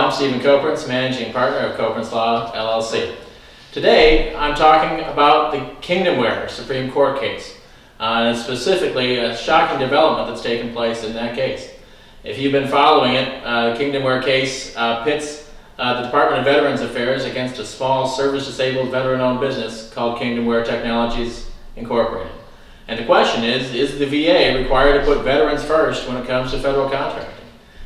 I'm Stephen Koprince, Managing Partner of Koprince Law, LLC. Today, I'm talking about the Kingdomware Supreme Court case, and specifically a shocking development that's taken place in that case. If you've been following it, the Kingdomware case pits the Department of Veterans Affairs against a small service-disabled veteran-owned business called Kingdomware Technologies Incorporated. And the question is the VA required to put veterans first when it comes to federal contracting?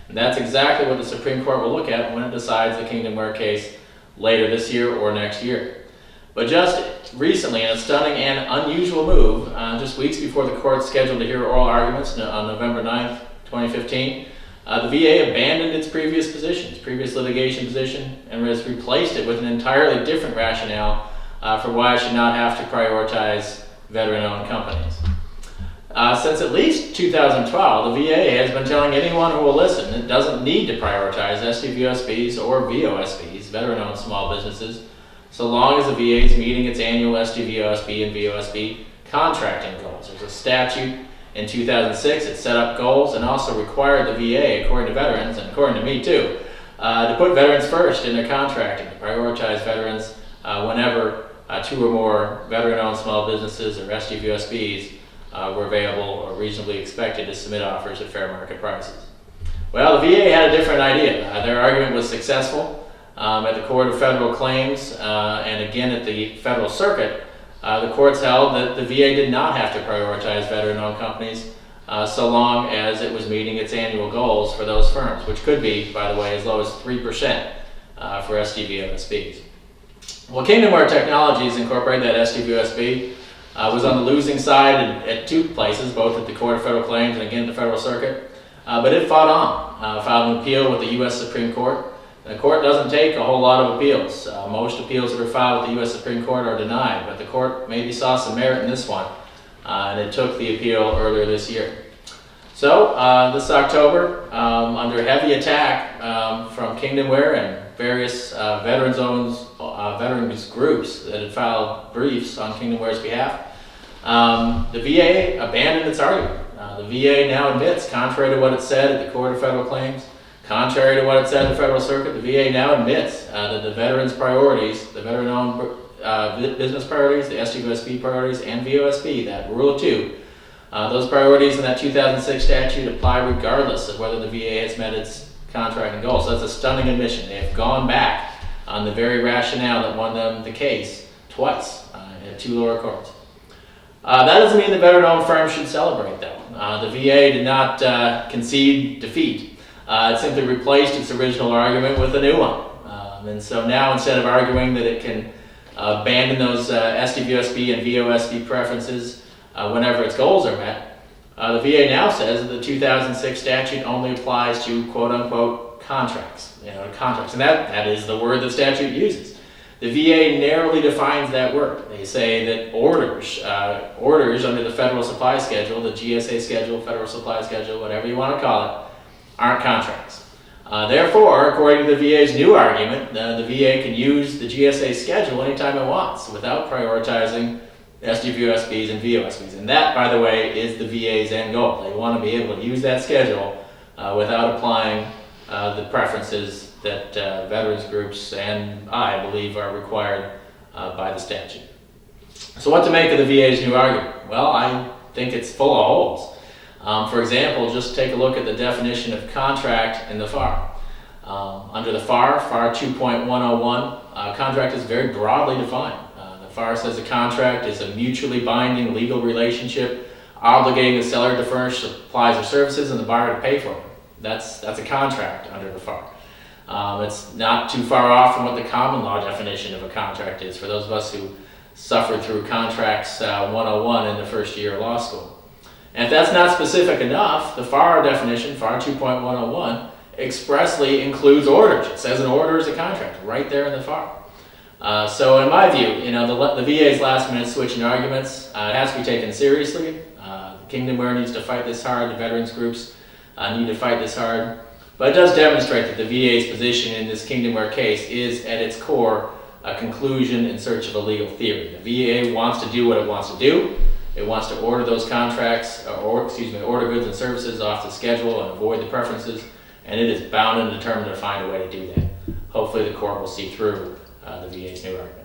And that's exactly what the Supreme Court will look at when it decides the Kingdomware case later this year or next year. But just recently, in a stunning and unusual move, just weeks before the court scheduled to hear oral arguments on November 9th, 2015, the VA abandoned its previous litigation position, and has replaced it with an entirely different rationale for why it should not have to prioritize veteran-owned companies. Since at least 2012, the VA has been telling anyone who will listen it doesn't need to prioritize SDVOSBs or VOSBs, veteran-owned small businesses, so long as the VA is meeting its annual SDVOSB and VOSB contracting goals. There's a statute in 2006 that set up goals and also required the VA, according to veterans, and according to me too, to put veterans first in their contracting, to prioritize veterans whenever two or more veteran-owned small businesses or SDVOSBs were available or reasonably expected to submit offers at fair market prices. Well, the VA had a different idea. Their argument was successful at the Court of Federal Claims and again at the Federal Circuit. The courts held that the VA did not have to prioritize veteran-owned companies so long as it was meeting its annual goals for those firms, which could be, by the way, as low as 3% for SDVOSBs. Well, Kingdomware Technologies Incorporated, that SDVOSB, was on the losing side at two places, both at the Court of Federal Claims and again at the Federal Circuit. But it fought on, filed an appeal with the U.S. Supreme Court. The court doesn't take a whole lot of appeals. Most appeals that are filed with the U.S. Supreme Court are denied, but the court maybe saw some merit in this one, and it took the appeal earlier this year. So this October, under heavy attack from Kingdomware and various veterans groups that had filed briefs on Kingdomware's behalf, the VA abandoned its argument. The VA now admits, contrary to what it said at the Court of Federal Claims, contrary to what it said at the Federal Circuit, the VA now admits that the veterans' priorities, the veteran-owned business priorities, the SDVOSB priorities, and VOSB, that rule of two, those priorities in that 2006 statute apply regardless of whether the VA has met its contracting goals. So that's a stunning admission. They have gone back on the very rationale that won them the case twice at two lower courts. That doesn't mean the veteran-owned firms should celebrate, though. The VA did not concede defeat. It simply replaced its original argument with a new one. And so now, instead of arguing that it can abandon those SDVOSB and VOSB preferences whenever its goals are met, the VA now says that the 2006 statute only applies to quote-unquote contracts. Contracts, and that is the word the statute uses. The VA narrowly defines that word. They say that orders under the Federal Supply Schedule, the GSA Schedule, Federal Supply Schedule, whatever you want to call it, aren't contracts. Therefore, according to the VA's new argument, the VA can use the GSA Schedule anytime it wants without prioritizing SDVOSBs and VOSBs. And that, by the way, is the VA's end goal. They want to be able to use that schedule without applying the preferences that veterans groups and I believe are required by the statute. So what to make of the VA's new argument? Well, I think it's full of holes. For example, just take a look at the definition of contract in the FAR. Under the FAR 2.101, contract is very broadly defined. The FAR says a contract is a mutually binding legal relationship obligating the seller to furnish supplies or services and the buyer to pay for them. That's a contract under the FAR. It's not too far off from what the common law definition of a contract is for those of us who suffered through Contracts 101 in the first year of law school. And if that's not specific enough, the FAR definition, FAR 2.101, expressly includes orders. It says an order is a contract right there in the FAR. So in my view, the VA's last-minute switch in arguments, it has to be taken seriously. Kingdomware needs to fight this hard. The veterans groups need to fight this hard. But it does demonstrate that the VA's position in this Kingdomware case is, at its core, a conclusion in search of a legal theory. The VA wants to do what it wants to do. It wants to order those contracts, order goods and services off the schedule and avoid the preferences. and it is bound and determined to find a way to do that. Hopefully the court will see through the VA's new argument.